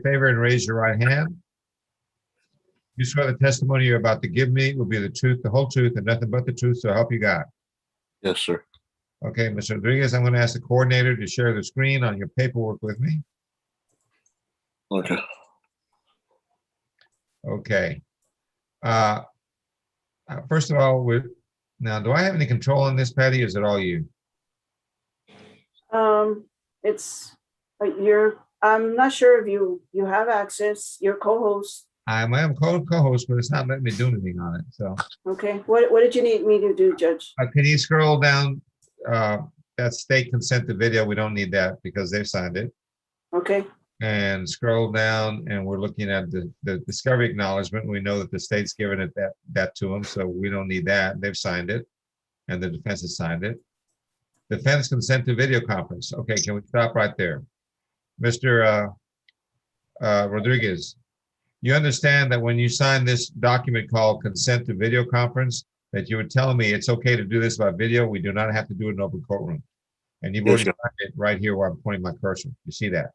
favor and raise your right hand. You swear the testimony you're about to give me will be the truth, the whole truth, and nothing but the truth, so help you God. Yes, sir. Okay, Mr. Rodriguez, I'm going to ask the coordinator to share the screen on your paperwork with me. Okay. Okay. First of all, now, do I have any control on this, Patty? Or is it all you? It's I'm not sure if you have access, your co-host. I am co-host, but it's not letting me do anything on it. So, Okay, what did you need me to do, Judge? can you scroll down that state consent to video? We don't need that because they've signed it. Okay, And scroll down, and we're looking at the discovery acknowledgement. We know that the state's given it that to them, so we don't need that. They've signed it, and the defense has signed it. Defense consent to video conference. Okay, can we stop right there? Mr. Rodriguez, you understand that when you sign this document called consent to video conference, that you would tell me it's okay to do this by video. We do not have to do it in open courtroom. And you've already signed it right here where I'm pointing my cursor. You see that?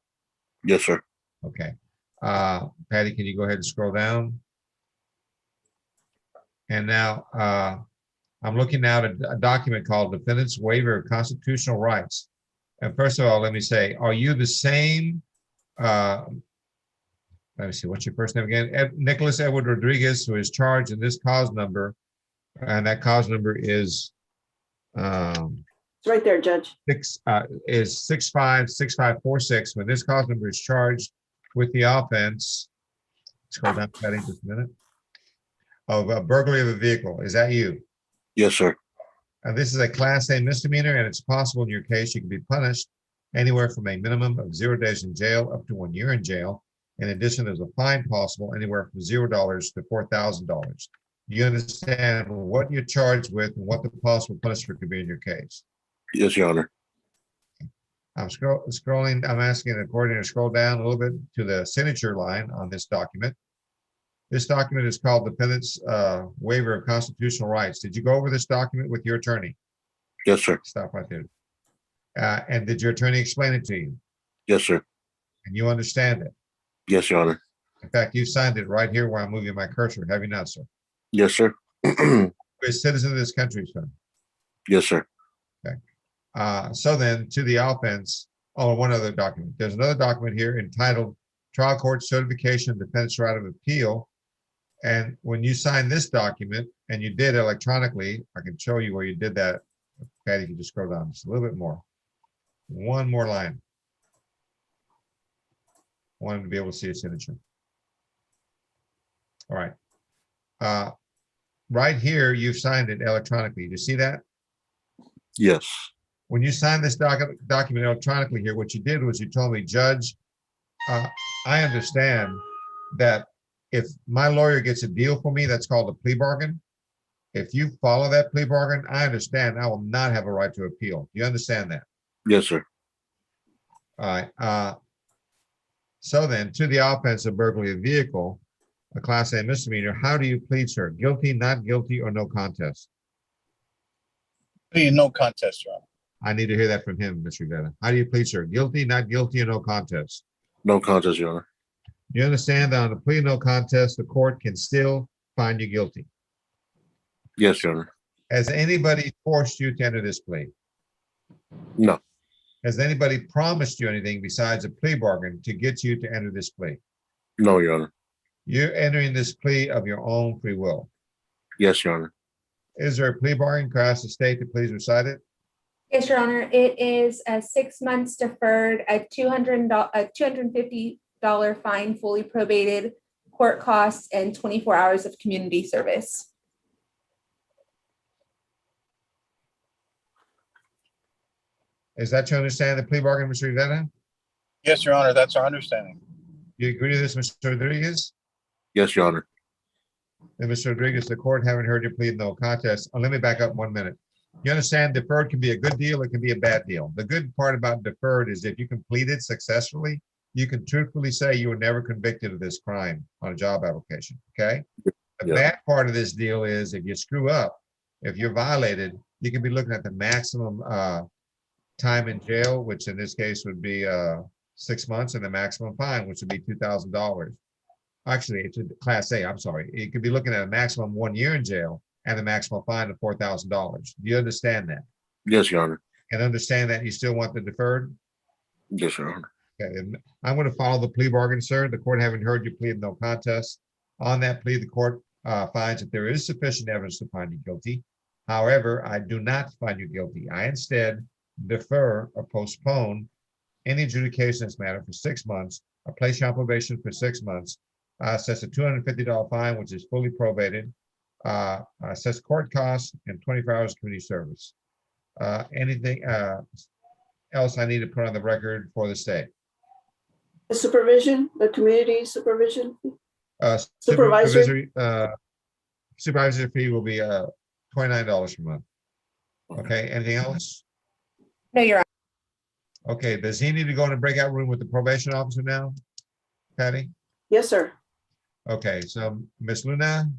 Yes, sir. Okay. Patty, can you go ahead and scroll down? And now I'm looking at a document called Defendant's Waiver of Constitutional Rights. And first of all, let me say, are you the same? Let me see, what's your first name again? Nicholas Edward Rodriguez, who is charged in this cause number, and that cause number is it's right there, Judge. 656546. When this cause number is charged with the offense, scroll down, Patty, just a minute, of a burglary of a vehicle. Is that you? Yes, sir. This is a Class A misdemeanor, and it's possible in your case you can be punished anywhere from a minimum of 0 days in jail up to 1 year in jail. In addition, there's a fine possible anywhere from $0 to $4,000. You understand what you're charged with and what the possible punishment could be in your case? Yes, Your Honor. I'm scrolling. I'm asking the coordinator to scroll down a little bit to the signature line on this document. This document is called Defendant's Waiver of Constitutional Rights. Did you go over this document with your attorney? Yes, sir. Stop right there. And did your attorney explain it to you? Yes, sir. And you understand it? Yes, Your Honor. In fact, you signed it right here where I'm moving my cursor. Have you not, sir? Yes, sir. You're a citizen of this country, sir. Yes, sir. Okay. So then to the offense, one other document. There's another document here entitled Trial Court Certification Defense Right of Appeal. And when you sign this document, and you did electronically, I can show you where you did that. Patty, you can just scroll down just a little bit more. One more line. I wanted to be able to see a signature. All right. Right here, you've signed it electronically. Do you see that? Yes. When you signed this document electronically here, what you did was you told me, Judge, I understand that if my lawyer gets a deal for me, that's called a plea bargain. If you follow that plea bargain, I understand I will not have a right to appeal. Do you understand that? Yes, sir. All right. So then, to the offense of burglary of vehicle, a Class A misdemeanor, how do you plead, sir? Guilty, not guilty, or no contest? No contest, Your Honor. I need to hear that from him, Mr. Rivera. How do you plead, sir? Guilty, not guilty, or no contest? No contest, Your Honor. You understand that on a plea no contest, the court can still find you guilty. Yes, Your Honor. Has anybody forced you to enter this plea? No. Has anybody promised you anything besides a plea bargain to get you to enter this plea? No, Your Honor. You're entering this plea of your own free will. Yes, Your Honor. Is there a plea bargain? Could I ask the state to please recite it? Yes, Your Honor. It is 6 months deferred, a $250 fine, fully probated, court costs, and 24 hours of community service. Is that your understanding of the plea bargain, Mr. Rivera? Yes, Your Honor, that's our understanding. Do you agree to this, Mr. Rodriguez? Yes, Your Honor. And Mr. Rodriguez, the court haven't heard you plead no contest. Let me back up 1 minute. You understand deferred can be a good deal, it can be a bad deal. The good part about deferred is if you complete it successfully, you can truthfully say you were never convicted of this crime on a job application, okay? The bad part of this deal is if you screw up, if you're violated, you can be looking at the maximum time in jail, which in this case would be 6 months, and the maximum fine, which would be $2,000. Actually, it's a class A, I'm sorry. You could be looking at a maximum 1 year in jail and a maximum fine of $4,000. Do you understand that? Yes, Your Honor. And understand that you still want the deferred? Yes, Your Honor. Okay, and I'm going to follow the plea bargain, sir. The court having heard you plead no contest. On that plea, the court finds that there is sufficient evidence to find you guilty. However, I do not find you guilty. I instead defer or postpone any adjudication of this matter for 6 months, or place you on probation for 6 months, sets a $250 fine, which is fully probated, sets court costs and 24 hours of community service. Anything else I need to put on the record for the state? The supervision, the community supervision. Supervisory supervisory fee will be $29 per month. Okay, anything else? No, Your Honor. Okay, does he need to go in a breakout room with the probation officer now? Patty? Yes, sir. Okay, so Ms. Luna,